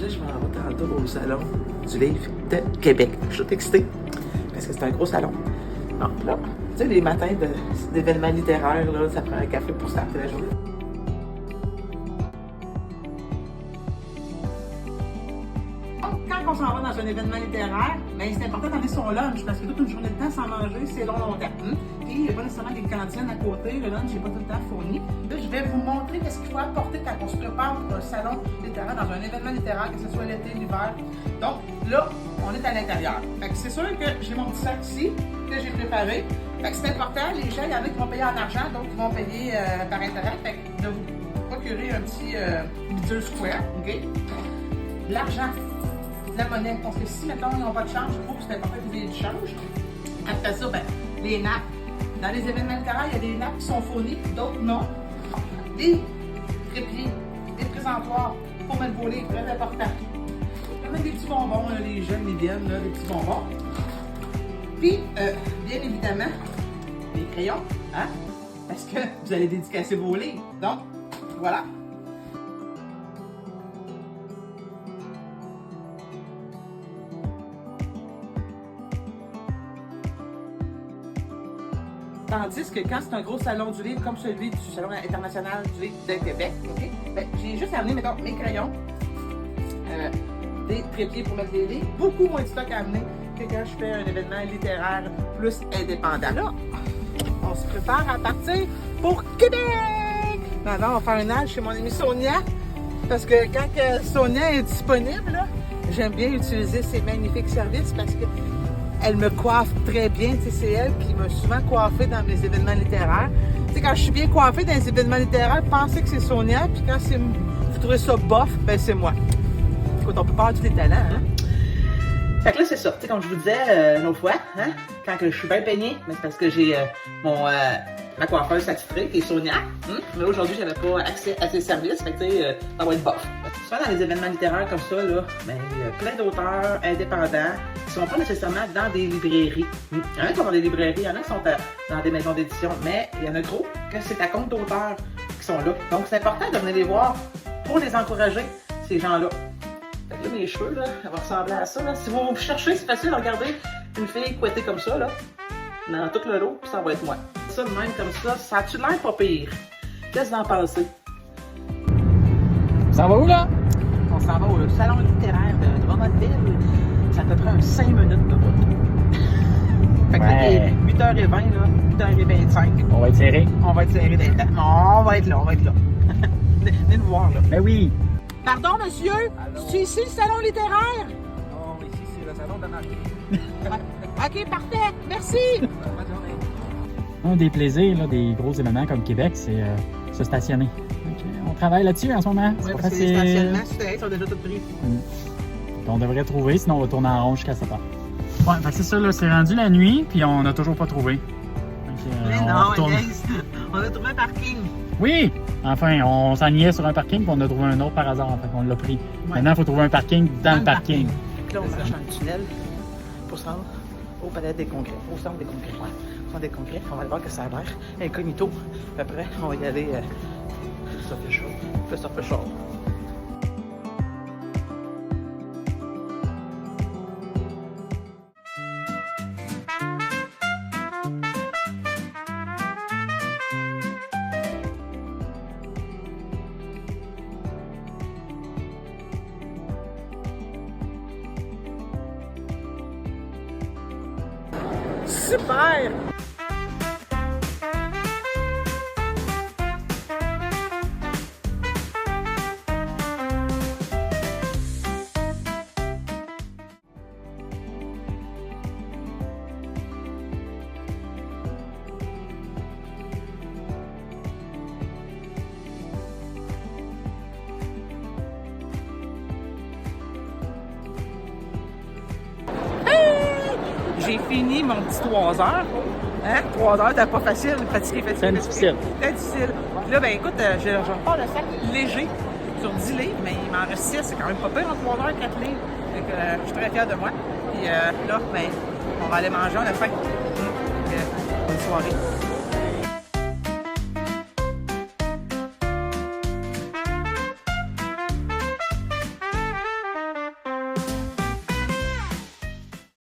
Aujourd'hui, je m'en vais tantôt au salon du livre de Québec. Je suis excitée parce que c'est un gros salon. Donc là, tu sais, les matins d'événements littéraires, là, ça prend un café pour starter la journée. Quand on s'en va dans un événement littéraire, ben, c'est important d'aller son lunch parce que toute une journée de temps sans manger, c'est longtemps. Puis il n'y a pas nécessairement des cantines à côté, le lunch n'est pas tout le temps fourni. Là, je vais vous montrer ce qu'il faut apporter quand on se prépare pour un salon littéraire, dans un événement littéraire, que ce soit l'été, l'hiver. Donc là, on est à l'intérieur. C'est sûr que j'ai mon petit sac ici que j'ai préparé. C'est important, les gens, il y en a qui vont payer en argent, d'autres qui vont payer par intérêt. De vous procurer un petit bidule square, OK? L'argent. La monnaie, parce que si, maintenant, ils n'ont pas de change, je trouve que c'est important que vous ayez du change. Après ça, ben, les nappes. Dans les événements littéraires, il y a des nappes qui sont fournies, d'autres non. Des trépieds, des présentoirs pour mettre vos livres, très important. Comme des petits bonbons, là, les jeunes, les viennent, là, des petits bonbons. Puis, bien évidemment, des crayons, hein? Parce que vous allez dédicacer vos livres. Donc, voilà. Tandis que quand c'est un gros salon du livre, comme celui du Salon international du livre de Québec, okay, ben, j'ai juste amené, mettons, mes crayons, des trépieds pour mettre les livres, beaucoup moins de stock à amener que quand je fais un événement littéraire plus indépendant. Là, on se prépare à partir pour Québec! Maintenant, on va faire un halte chez mon amie Sonia, parce que quand Sonia est disponible, j'aime bien utiliser ses magnifiques services parce que elle me coiffe très bien, c'est elle qui m'a souvent coiffée dans mes événements littéraires. T'sais, quand je suis bien coiffée dans les événements littéraires, pensez que c'est Sonia, puis quand vous trouvez ça bof, ben c'est moi. Écoute, on peut pas avoir tous les talents, hein? Fait que là, c'est ça. T'sais, comme je vous disais l'autre fois, hein, quand je suis bien peignée, c'est parce que j'ai ma coiffeuse attitrée, qui est Sonia. Mais aujourd'hui, j'avais pas accès à ses services, fait que ça va être bof. Souvent dans les événements littéraires comme ça, là, ben, il y a plein d'auteurs indépendants qui sont pas nécessairement dans des librairies. Il y en a qui sont dans des librairies, il y en a qui sont dans des maisons d'édition, mais il y en a trop que c'est à compte d'auteurs qui sont là. Donc c'est important de venir les voir pour les encourager, ces gens-là. Fait que là, mes cheveux, là, ça va ressembler à ça. Là. Si vous cherchez, c'est facile de regarder une fille couettée comme ça, là, dans tout le lot, puis ça va être moi. Ça de même comme ça a-tu l'air pas pire? Qu'est-ce que vous en pensez? Ça va où, là? On s'en va au salon littéraire de Drummondville. C'est à peu près 5 minutes de route. Fait que là, 8h20, là, 8h25. On va être serré. On va être serré des temps. On va être là, on va être là. Venez nous voir, là. Ben oui. Pardon, monsieur? C'est ici le salon littéraire? Non, ici, c'est le salon de Marie. OK, parfait. Merci. Bonne journée. Un des plaisirs là, des gros événements comme Québec, c'est se stationner. Donc, on travaille là-dessus en ce moment. Oui, pas parce que les facile. stationnements, ils sont déjà tous pris. On devrait trouver, sinon on va tourner en rond jusqu'à 7 heures. Ouais, fait que c'est ça, là, c'est rendu la nuit, puis on n'a toujours pas trouvé. Donc, Mais on non, retourne. on a trouvé un parking. Oui! Enfin, on s'enlignait sur un parking, puis on a trouvé un autre par hasard. Fait qu'on l'a pris. Ouais. Maintenant, il faut trouver un parking dans le parking. Là, on marche dans le tunnel pour se rendre au palais des congrès, au centre des congrès. Ouais. Au centre des congrès, on va aller voir que ça a l'air incognito. Puis après, on va y aller. Ça fait chaud. Ça fait chaud. Super! J'ai fini mon petit 3 heures. Hein? 3 heures, c'était pas facile, fatigué. C'est difficile. C'était difficile. Puis là, ben écoute, je repars le sac léger sur 10 livres, mais il m'en reste 6. C'est quand même pas pire en 3 heures, 4 livres. Fait que, je suis très fière de moi. Puis là, ben, on va aller manger, on a faim. Bonne soirée.